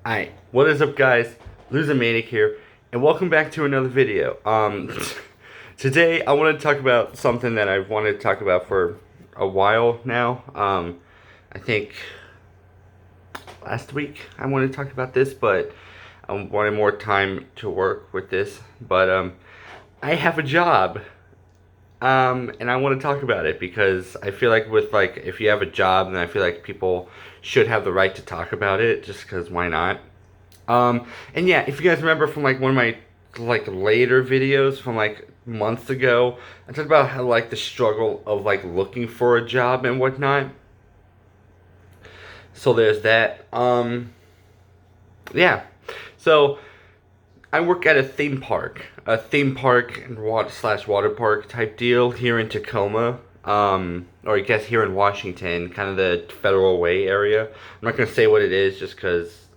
Alright, what is up guys? Losermaniac here, and welcome back to another video. Today I want to talk about something that I've wanted to talk about for a while now. I think last week I wanted to talk about this, but I wanted more time to work with this. But I have a job. And I want to talk about it because I feel like if you have a job, then I feel like people should have the right to talk about it, just because why not? And yeah, if you guys remember from one of my later videos from months ago, I talked about how the struggle of looking for a job and whatnot. So there's that. Yeah. So I work at a theme park and water park type deal here in Tacoma, or I guess here in Washington, kind of the Federal Way area. I'm not gonna say what it is just because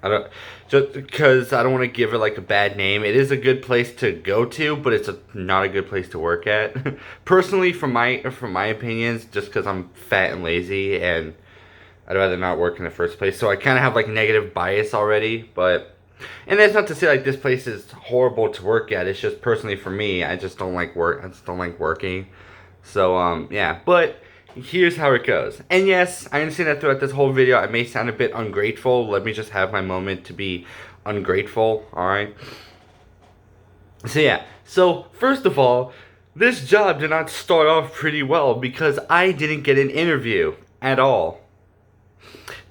I don't want to give it a bad name. It is a good place to go to, but it's not a good place to work at. Personally, from my opinions, just because I'm fat and lazy and I'd rather not work in the first place. So I kind of have negative bias already, but. And that's not to say this place is horrible to work at. It's just personally for me, I just don't like work. I just don't like working. So yeah. But here's how it goes. And yes, I understand that throughout this whole video, I may sound a bit ungrateful. Let me just have my moment to be ungrateful. All right. So yeah. So first of all, this job did not start off pretty well because I didn't get an interview at all.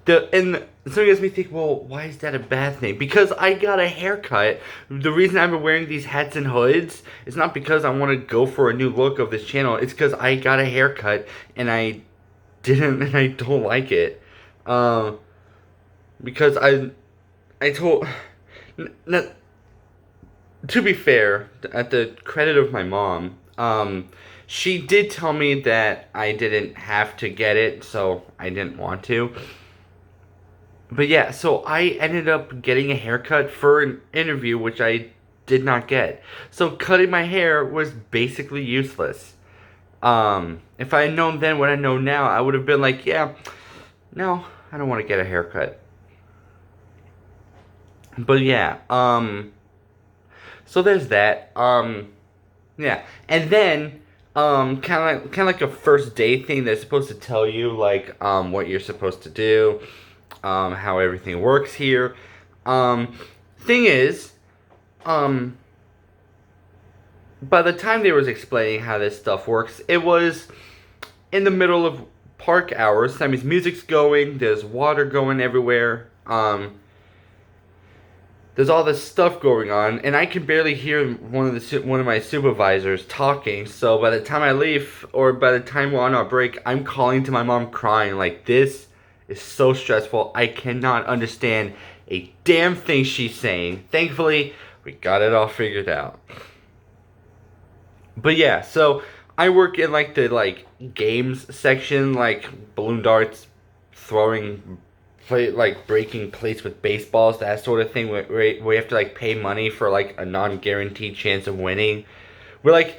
And so it makes me think, well, why is that a bad thing? Because I got a haircut. The reason I've been wearing these hats and hoods is not because I want to go for a new look of this channel. It's because I got a haircut and I don't like it. Because I told, to be fair, at the credit of my mom, she did tell me that I didn't have to get it, so I didn't want to. But yeah, so I ended up getting a haircut for an interview, which I did not get. So cutting my hair was basically useless. If I had known then what I know now, I would have been like, yeah, no, I don't want to get a haircut. But yeah, so there's that. Yeah, and then kind of like a first day thing that's supposed to tell you what you're supposed to do. How everything works here. Thing is, by the time they was explaining how this stuff works, it was in the middle of park hours. That means music's going, there's water going everywhere, there's all this stuff going on, and I can barely hear one of my supervisors talking. So by the time I leave, or by the time we're on our break, I'm calling to my mom crying this is so stressful. I cannot understand a damn thing she's saying. Thankfully, we got it all figured out. But yeah, so I work in the games section, balloon darts, throwing breaking plates with baseballs, that sort of thing, where you have to pay money for a non-guaranteed chance of winning. We're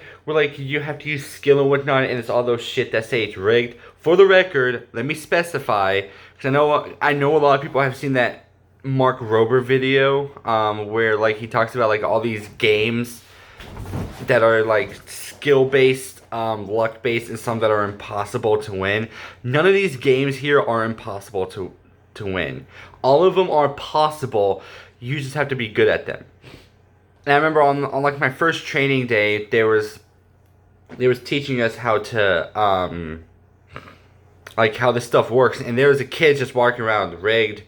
you have to use skill and whatnot, and it's all those shit that say it's rigged. For the record, let me specify, because I know a lot of people have seen that Mark Rober video, where he talks about all these games that are skill based, luck based, and some that are impossible to win. None of these games here are impossible to win. All of them are possible. You just have to be good at them. And I remember on my first training day, they was teaching us how to how this stuff works, and there was a kid just walking around rigged.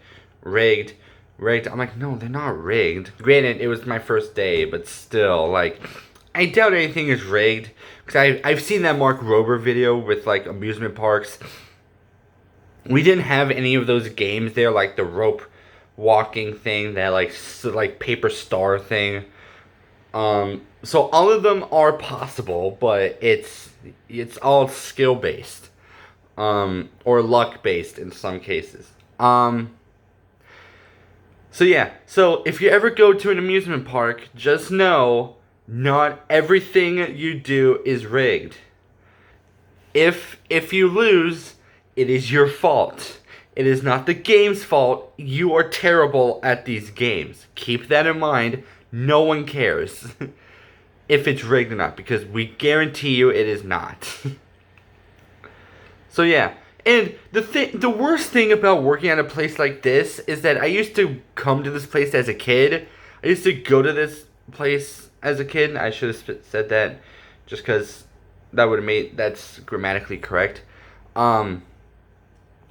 I'm like, no, they're not rigged. Granted, it was my first day, but still, I doubt anything is rigged, because I've seen that Mark Rober video with amusement parks. We didn't have any of those games there, the rope walking thing, that paper star thing. So all of them are possible, but it's all skill based, or luck based in some cases. So yeah, so if you ever go to an amusement park, just know not everything you do is rigged. If you lose, it is your fault. It is not the game's fault. You are terrible at these games. Keep that in mind. No one cares if it's rigged or not, because we guarantee you it is not. So yeah, and the worst thing about working at a place like this is that I used to come to this place as a kid. I used to go to this place as a kid. I should have said that, just because that would have made that's grammatically correct.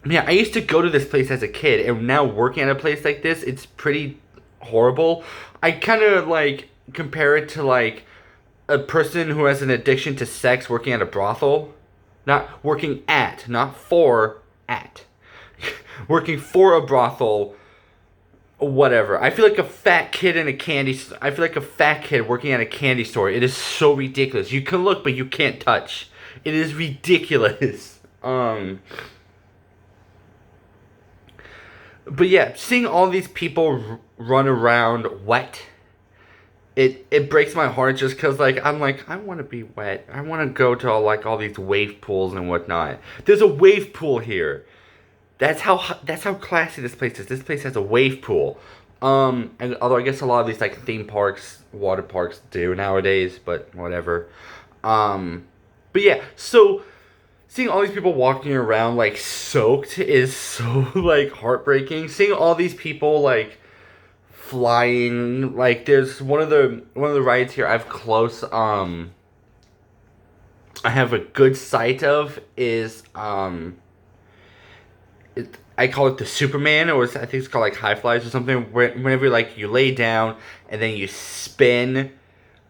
Yeah, I used to go to this place as a kid, and now working at a place like this, it's pretty horrible. I kind of like compare it to like a person who has an addiction to sex working at a brothel. Not working at, not for, at. Working for a brothel, whatever. I feel like a fat kid in a candy. I feel like a fat kid working at a candy store. It is so ridiculous. You can look, but you can't touch. It is ridiculous. But yeah, seeing all these people run around wet, it breaks my heart, just because like I'm like, I want to be wet. I want to go to all these wave pools and whatnot. There's a wave pool here. That's how classy this place is. This place has a wave pool. And although I guess a lot of these like theme parks, water parks do nowadays, but whatever. But yeah, so seeing all these people walking around like soaked is so like heartbreaking. Seeing all these people like flying, like there's one of the rides here I've close I have a good sight of is I call it the Superman, or I think it's called like High Flies or something, where whenever like you lay down and then you spin,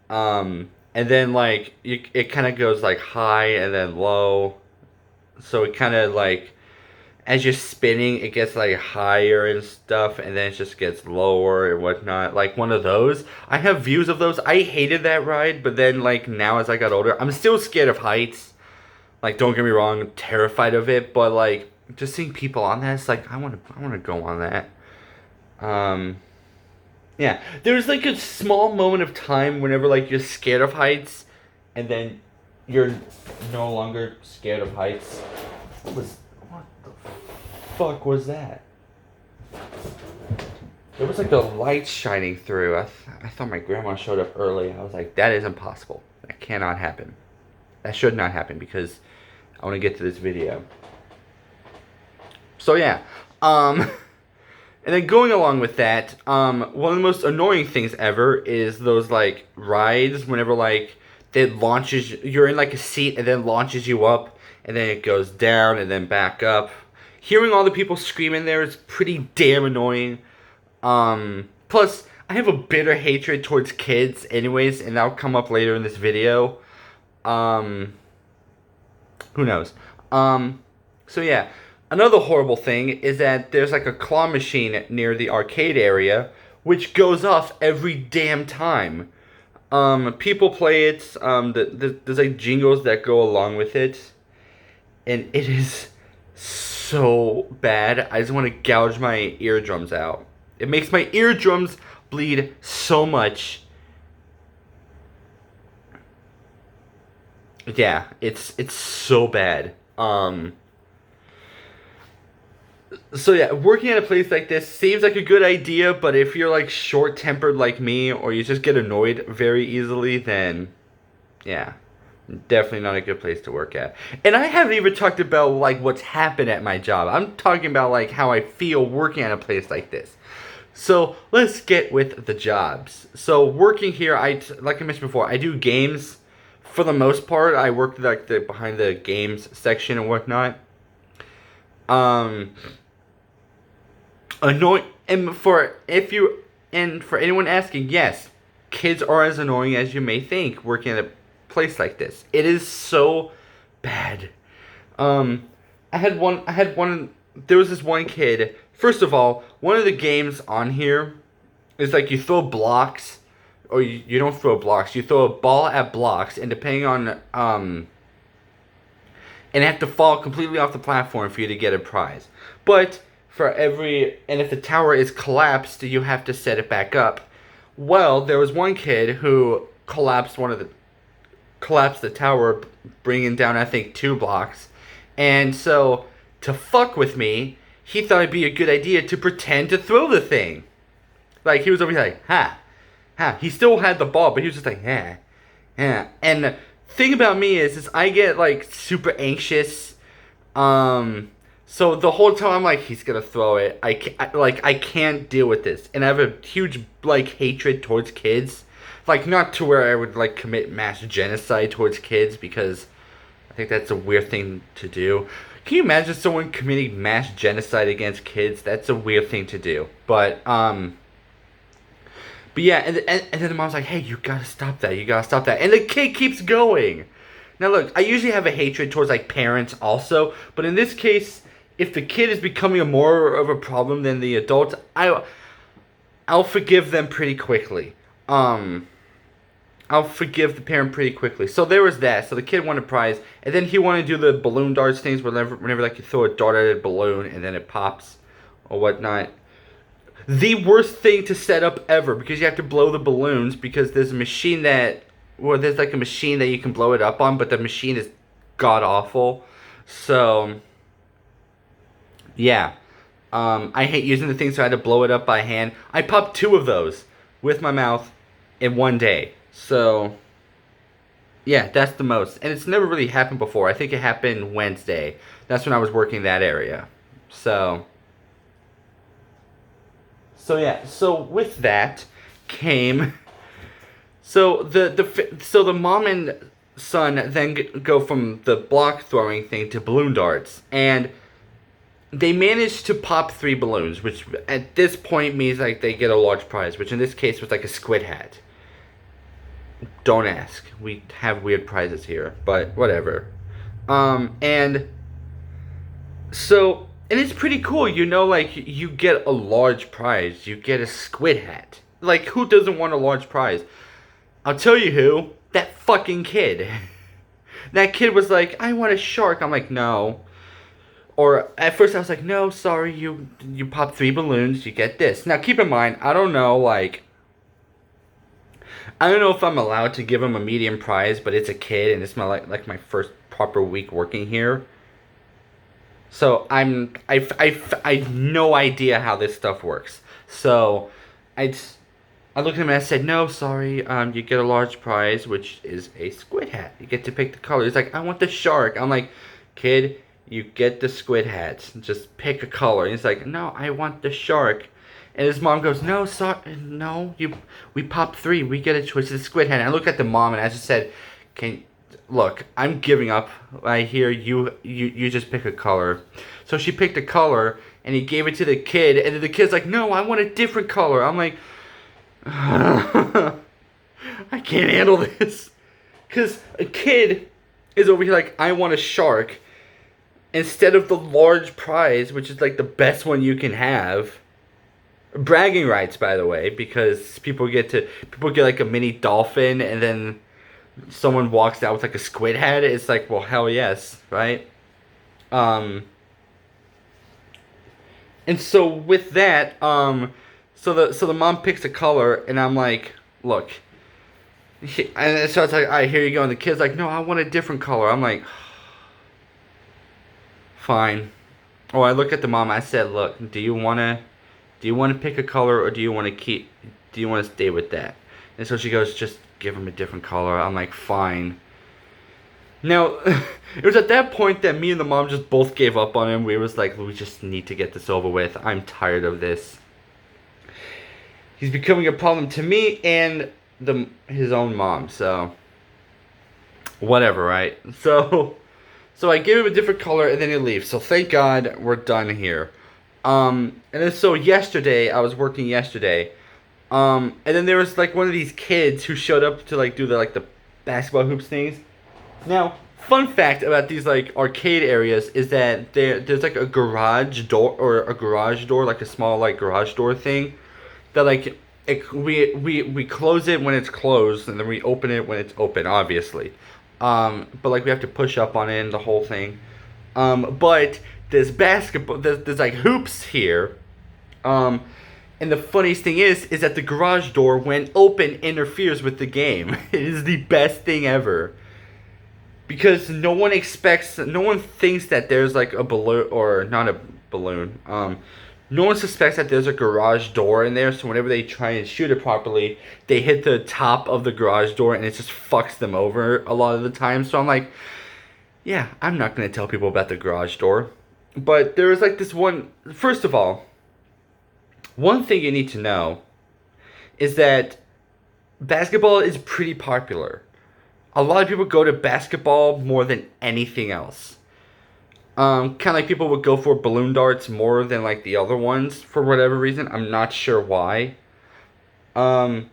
and then like it kind of goes like high and then low, so it kind of like, as you're spinning, it gets like higher and stuff, and then it just gets lower and whatnot. Like one of those. I have views of those. I hated that ride, but then like now as I got older, I'm still scared of heights. Like don't get me wrong, I'm terrified of it, but like just seeing people on that, it's like I want to go on that. Yeah, there's like a small moment of time whenever like you're scared of heights, and then you're no longer scared of heights. What the fuck was that? There was like a light shining through. I thought my grandma showed up early. I was like, that is impossible. That cannot happen. That should not happen, because I want to get to this video. So yeah, and then going along with that, one of the most annoying things ever is those like rides whenever like it launches, you're in like a seat and then launches you up, and then it goes down and then back up. Hearing all the people screaming there is pretty damn annoying. Plus, I have a bitter hatred towards kids anyways, and that'll come up later in this video. Who knows? So yeah. Another horrible thing is that there's like a claw machine near the arcade area, which goes off every damn time. People play it, there's like jingles that go along with it, and it is so bad. I just want to gouge my eardrums out. It makes my eardrums bleed so much. Yeah, it's so bad. So yeah, working at a place like this seems like a good idea, but if you're like short-tempered like me, or you just get annoyed very easily, then yeah, definitely not a good place to work at. And I haven't even talked about like what's happened at my job. I'm talking about like how I feel working at a place like this. So let's get with the jobs. So working here, like I mentioned before, I do games. For the most part, I work like behind the games section and whatnot. Annoying, and for anyone asking, yes, kids are as annoying as you may think working at a place like this. It is so bad. I had one, there was this one kid. First of all, one of the games on here is like you throw blocks, or you don't throw blocks, you throw a ball at blocks, and depending on, and it have to fall completely off the platform for you to get a prize. But and if the tower is collapsed, you have to set it back up. Well, there was one kid who collapsed the tower, bringing down I think 2 blocks, and so to fuck with me, he thought it'd be a good idea to pretend to throw the thing. Like, he was over here like, ha, ha. He still had the ball, but he was just like, ha, ha. And the thing about me is I get, like, super anxious. So the whole time I'm like, he's gonna throw it. I can't deal with this. And I have a huge, like, hatred towards kids. Like, not to where I would, like, commit mass genocide towards kids, because I think that's a weird thing to do. Can you imagine someone committing mass genocide against kids? That's a weird thing to do. But yeah, and then the mom's like, hey, you gotta stop that. You gotta stop that. And the kid keeps going. Now, look, I usually have a hatred towards, like, parents also. But in this case, if the kid is becoming more of a problem than the adult, I'll forgive them pretty quickly. I'll forgive the parent pretty quickly. So there was that. So the kid won a prize. And then he wanted to do the balloon darts things whenever like, you throw a dart at a balloon and then it pops or whatnot. The worst thing to set up ever, because you have to blow the balloons, because there's a machine that... Well, there's like a machine that you can blow it up on, but the machine is god-awful. So, yeah. I hate using the thing, so I had to blow it up by hand. I popped 2 of those with my mouth in one day. So, yeah, that's the most. And it's never really happened before. I think it happened Wednesday. That's when I was working that area. So yeah. So with that came... So the mom and son then go from the block throwing thing to balloon darts. And they managed to pop 3 balloons, which at this point means like they get a large prize, which in this case was like a squid hat. Don't ask. We have weird prizes here, but whatever. And it's pretty cool, you know, like, you get a large prize. You get a squid hat. Like, who doesn't want a large prize? I'll tell you who. That fucking kid. That kid was like, I want a shark. I'm like, no. Or, at first I was like, no, sorry, you pop 3 balloons, you get this. Now, keep in mind, I don't know if I'm allowed to give him a medium prize, but it's a kid, and it's my first proper week working here. So I've no idea how this stuff works. So I looked at him and I said, no, sorry, you get a large prize, which is a squid hat. You get to pick the color. He's like, I want the shark. I'm like, kid, you get the squid hats. Just pick a color. And he's like, no, I want the shark. And his mom goes, no, sorry, no, we popped 3. We get a choice of the squid hat. And I looked at the mom and I just said, look, I'm giving up. I hear you just pick a color. So she picked a color and he gave it to the kid. And then the kid's like, no, I want a different color. I'm like, I can't handle this. Because a kid is over here like, I want a shark. Instead of the large prize, which is like the best one you can have. Bragging rights, by the way, because people get like a mini dolphin, and then someone walks out with like a squid head. It's like, well, hell yes, right? And so with that, so the mom picks a color, and I'm like, look, and so it's like, all right, here you go. And the kid's like, no, I want a different color. I'm like, fine. Oh, I look at the mom. I said, look, do you want to pick a color, or do you want to stay with that? And so she goes, just give him a different color. I'm like, fine. Now, it was at that point that me and the mom just both gave up on him. We was like, we just need to get this over with. I'm tired of this. He's becoming a problem to me and his own mom, so whatever, right? So I give him a different color, and then he leaves. So thank God we're done here. And then so yesterday, I was working yesterday, and then there was like one of these kids who showed up to like do the basketball hoops things. Now, fun fact about these like arcade areas is that there's like a garage door, like a small like garage door thing, that like we close it when it's closed, and then we open it when it's open, obviously. But like we have to push up on it and the whole thing. But there's basketball, there's like hoops here. And the funniest thing is that the garage door, when open, interferes with the game. It is the best thing ever. Because no one thinks that there's like a balloon, or not a balloon. No one suspects that there's a garage door in there, so whenever they try and shoot it properly, they hit the top of the garage door and it just fucks them over a lot of the time. So I'm like, yeah, I'm not going to tell people about the garage door. But there was like this one. First of all, one thing you need to know is that basketball is pretty popular. A lot of people go to basketball more than anything else. Kind of like people would go for balloon darts more than like the other ones for whatever reason. I'm not sure why. So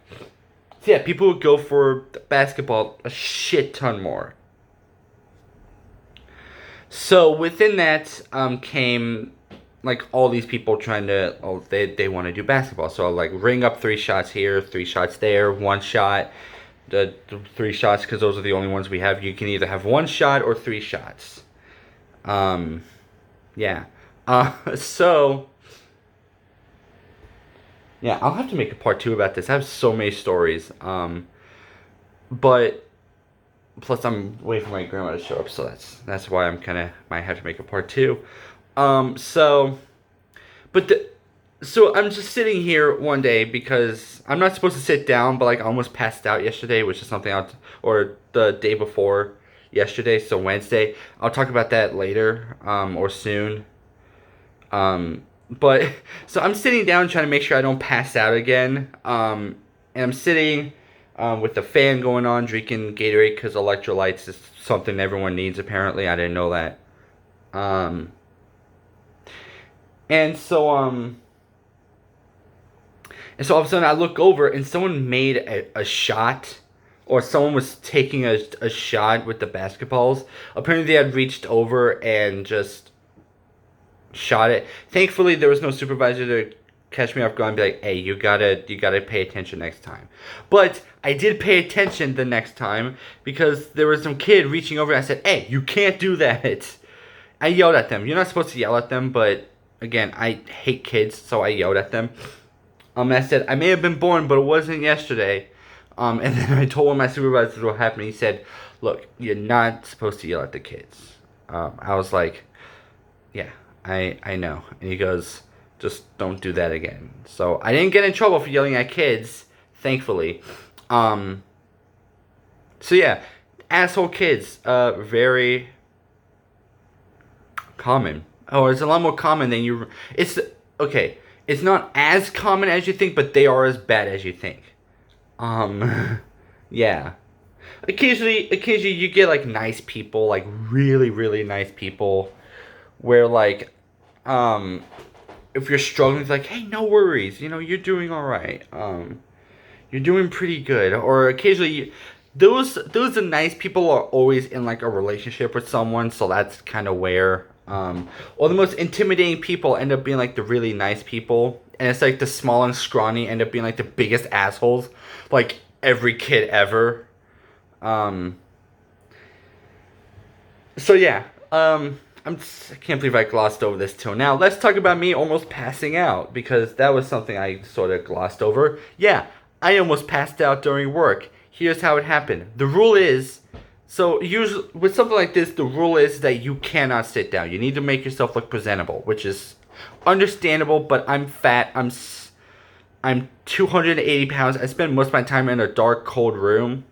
yeah, people would go for basketball a shit ton more. So within that came like all these people trying to they want to do basketball. So like ring up 3 shots here, 3 shots there, 1 shot, the 3 shots because those are the only ones we have. You can either have 1 shot or 3 shots. Yeah. So, yeah, I'll have to make a part 2 about this. I have so many stories. But, plus I'm waiting for my grandma to show up, so that's why I'm might have to make a part 2. So, so I'm just sitting here one day because I'm not supposed to sit down, but like I almost passed out yesterday, which is something or the day before yesterday, so Wednesday. I'll talk about that later, or soon. But, so I'm sitting down trying to make sure I don't pass out again, and I'm sitting, with the fan going on, drinking Gatorade, because electrolytes is something everyone needs, apparently. I didn't know that. And so all of a sudden I look over, and someone made a shot, or someone was taking a shot with the basketballs. Apparently they had reached over and just shot it. Thankfully there was no supervisor to catch me off guard and be like, hey, you gotta pay attention next time. But I did pay attention the next time because there was some kid reaching over and I said, hey, you can't do that. I yelled at them. You're not supposed to yell at them, but again, I hate kids, so I yelled at them. And I said, I may have been born, but it wasn't yesterday. And then I told one of my supervisors what happened. He said, look, you're not supposed to yell at the kids. I was like, yeah, I know. And he goes, just don't do that again. So I didn't get in trouble for yelling at kids, thankfully. So yeah, asshole kids, very common. Oh, it's a lot more common than you... Okay, it's not as common as you think, but they are as bad as you think. Yeah. Occasionally you get, like, nice people, like, really, really nice people, where, like, if you're struggling, it's like, hey, no worries, you know, you're doing alright, you're doing pretty good, or occasionally, those nice people are always in, like, a relationship with someone, so that's kind of where, or the most intimidating people end up being, like, the really nice people, and it's, like, the small and scrawny end up being, like, the biggest assholes, like, every kid ever. So yeah, I can't believe I glossed over this till now. Let's talk about me almost passing out, because that was something I sort of glossed over. Yeah, I almost passed out during work. Here's how it happened. The rule is, so usually with something like this, the rule is that you cannot sit down. You need to make yourself look presentable, which is understandable, but I'm fat. I'm 280 pounds. I spend most of my time in a dark, cold room,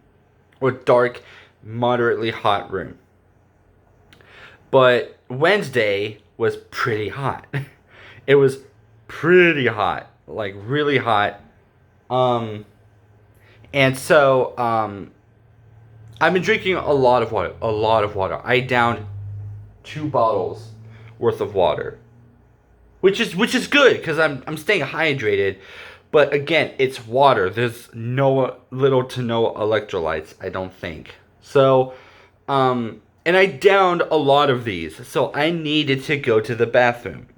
or dark, moderately hot room. But Wednesday was pretty hot. It was pretty hot, like really hot. And so I've been drinking a lot of water. I downed 2 bottles worth of water, which is good because I'm staying hydrated. But again, it's water. There's little to no electrolytes, I don't think. So, and I downed a lot of these, so I needed to go to the bathroom.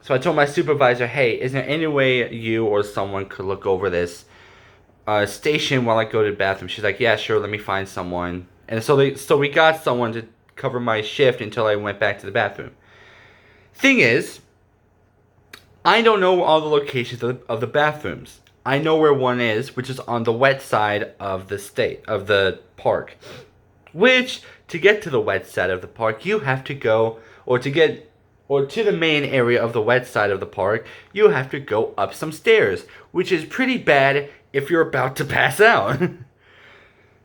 So I told my supervisor, hey, is there any way you or someone could look over this station while I go to the bathroom? She's like, yeah, sure, let me find someone. And so we got someone to cover my shift until I went back to the bathroom. Thing is, I don't know all the locations of the bathrooms. I know where one is, which is on the wet side of the park. Which, to get to the wet side of the park, you have to go, or to get or to the main area of the wet side of the park, you have to go up some stairs, which is pretty bad if you're about to pass out.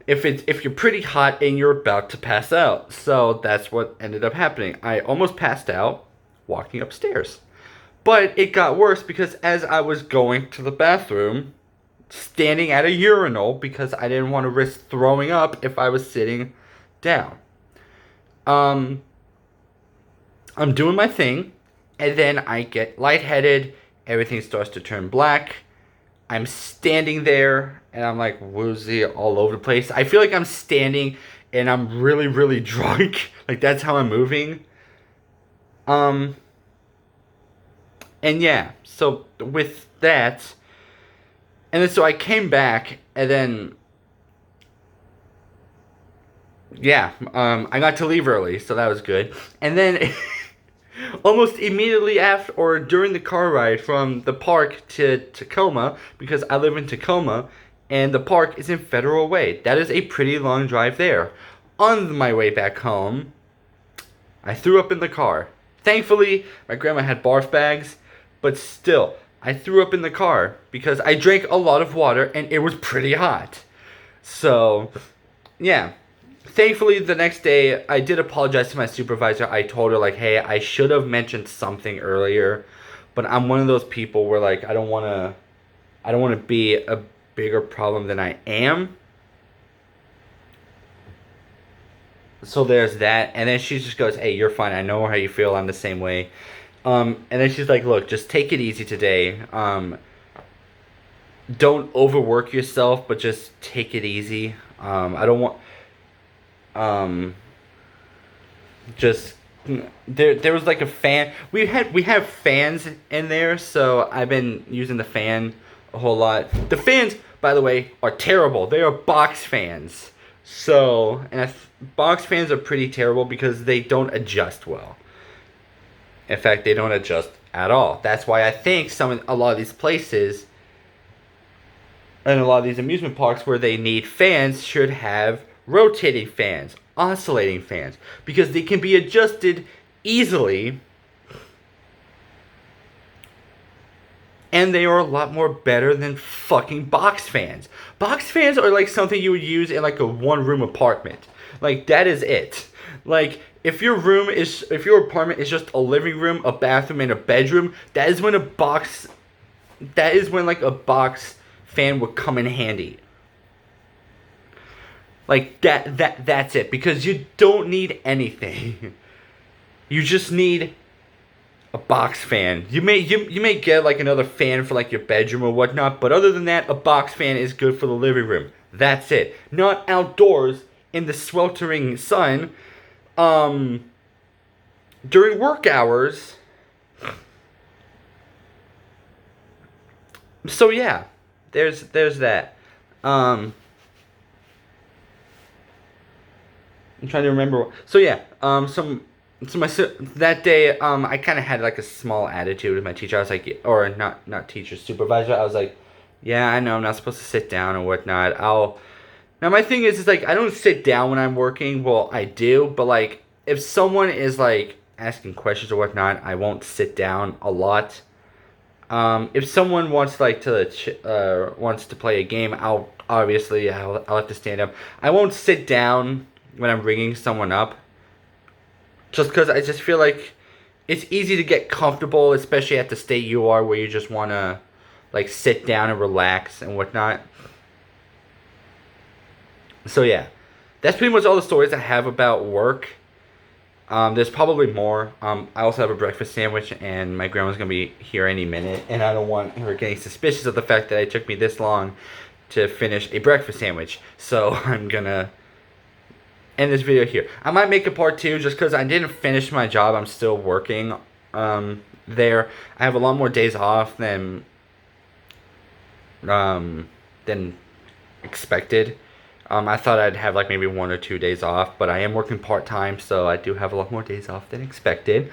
If you're pretty hot and you're about to pass out. So that's what ended up happening. I almost passed out walking upstairs. But it got worse because as I was going to the bathroom, standing at a urinal because I didn't want to risk throwing up if I was sitting down. I'm doing my thing, and then I get lightheaded, everything starts to turn black. I'm standing there, and I'm like woozy all over the place. I feel like I'm standing, and I'm really, really drunk. Like, that's how I'm moving. And yeah, so with that, and then so I came back, and then, yeah, I got to leave early, so that was good. And then, almost immediately after, or during the car ride from the park to Tacoma, because I live in Tacoma, and the park is in Federal Way. That is a pretty long drive there. On my way back home, I threw up in the car. Thankfully, my grandma had barf bags, but still, I threw up in the car because I drank a lot of water and it was pretty hot. So, yeah. Thankfully, the next day, I did apologize to my supervisor. I told her, like, hey, I should have mentioned something earlier, but I'm one of those people where, like, I don't want to be a bigger problem than I am. So there's that, and then she just goes, hey, you're fine. I know how you feel. I'm the same way. And then she's like, look, just take it easy today. Don't overwork yourself, but just take it easy. I don't want... just there was like a fan. We have fans in there, so I've been using the fan a whole lot. The fans, by the way, are terrible. They are box fans. So, and box fans are pretty terrible because they don't adjust well. In fact, they don't adjust at all. That's why I think a lot of these places and a lot of these amusement parks where they need fans should have rotating fans, oscillating fans, because they can be adjusted easily, and they are a lot more better than fucking box fans. Box fans are like something you would use in like a one-room apartment. Like, that is it. Like, if your apartment is just a living room, a bathroom, and a bedroom, that is when like a box fan would come in handy. Like, that's it. Because you don't need anything. You just need a box fan. You may get like another fan for like your bedroom or whatnot, but other than that, a box fan is good for the living room. That's it. Not outdoors in the sweltering sun during work hours. So yeah, there's that. I'm trying to remember. So yeah, that day, I kind of had like a small attitude with my teacher. I was like, or not teacher, supervisor. I was like, yeah, I know I'm not supposed to sit down or whatnot. Now my thing is like, I don't sit down when I'm working. Well, I do, but like, if someone is like asking questions or whatnot, I won't sit down a lot. If someone wants like wants to play a game, I'll have to stand up. I won't sit down when I'm ringing someone up. Just because I just feel like it's easy to get comfortable, especially at the state you are where you just want to like sit down and relax and whatnot. So yeah, that's pretty much all the stories I have about work. There's probably more. I also have a breakfast sandwich, and my grandma's going to be here any minute, and I don't want her getting suspicious of the fact that it took me this long to finish a breakfast sandwich. So I'm going to end this video here. I might make a part 2 just because I didn't finish my job. I'm still working there. I have a lot more days off than expected. I thought I'd have like maybe 1 or 2 days off, but I am working part-time, so I do have a lot more days off than expected.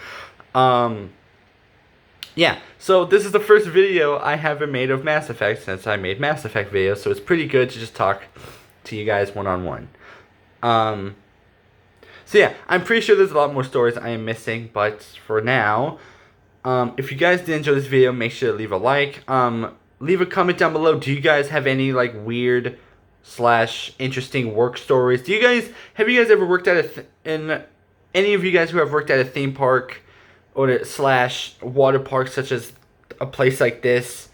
Yeah, so this is the first video I haven't made of Mass Effect since I made Mass Effect videos, so it's pretty good to just talk to you guys one-on-one. So yeah, I'm pretty sure there's a lot more stories I am missing, but for now, if you guys did enjoy this video, make sure to leave a like. Leave a comment down below. Do you guys have any like weird slash interesting work stories? Have you guys ever worked at in any of you guys who have worked at a theme park or slash water park, such as a place like this?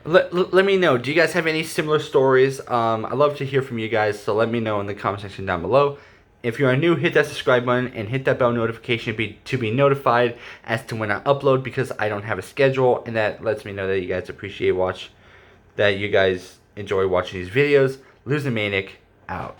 Let me know. Do you guys have any similar stories? I'd love to hear from you guys, so let me know in the comment section down below. If you are new, hit that subscribe button and hit that bell notification to be notified as to when I upload, because I don't have a schedule, and that lets me know that you guys that you guys enjoy watching these videos. Losing Manic out.